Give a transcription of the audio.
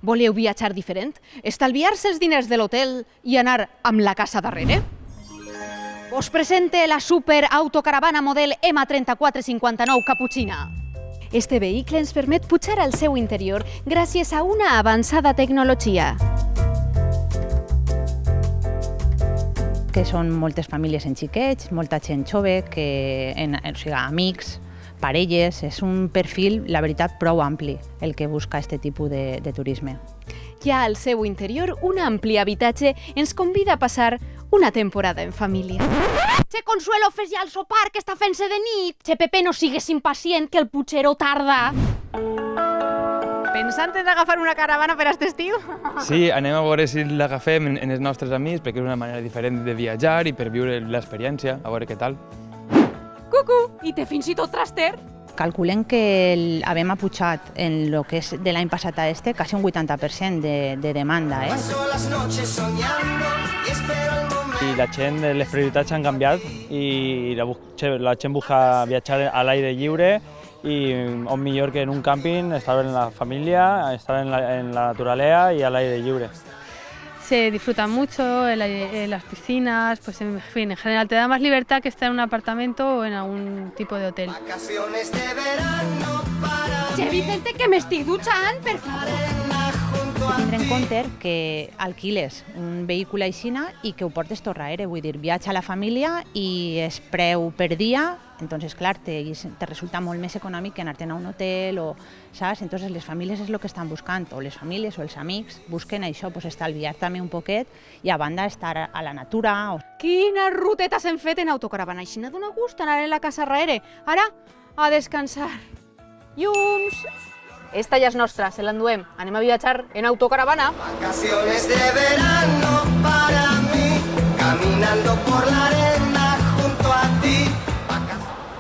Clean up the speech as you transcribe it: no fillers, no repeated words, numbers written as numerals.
Voleu viatjar diferent? Estalviar-se els diners de l'hotel i anar amb la casa darrere? Us presente la super autocaravana model M3459 Cappuccina. Este vehicle ens permet pujar al seu interior gràcies a una avançada tecnologia. Que són moltes famílies en xiquets, molta gent jove, o sigui, amics, parelles. És un perfil, la veritat, prou ampli el que busca aquest tipus de turisme. Ja al seu interior, un ampli habitatge ens convida a passar una temporada en família. Che Consuelo, fes ja el sopar, que està fent-se de nit. Che Pepe, no sigues impacient, que el putxero tarda. Pensant en agafar una caravana per aquest estiu? Sí, anem a veure si l'agafem en els nostres amics, perquè és una manera diferent de viatjar i per viure l'experiència, a veure què tal. Cucu! I té fins i tot traster. Calculem que havíem apujat en el que és de l'any passat a este quasi un 80% de demanda. I la gent, les prioritats han canviat i la gent busca viatjar a l'aire lliure i on millor que en un càmping, estar en la família, estar en la naturaleza y al aire libre. Se disfruta mucho en las piscinas, pues en fin, en general te da más libertad que estar en un apartamento o en algún tipo de hotel. Che, Vicente, que m'estic dutxant, per favor. Tindre en compte que alquiles un vehicle aixina i que ho portes tot darrere, vull dir, viatja a la família i és preu per dia, entonces, clar, te resulta molt més econòmic que anar-te'n a un hotel, o, saps? Entonces, les famílies és el que estan buscant, o les famílies o els amics busquen això, pues, estalviar també un poquet i a banda estar a la natura. Quines rutetes hem fet en autocaravana, així dona gust anar a la casa darrere. Ara, a descansar. Llums! Esta ja és nostra, se l'enduem. Anem a viatjar en autocaravana. Vacaciones de verano.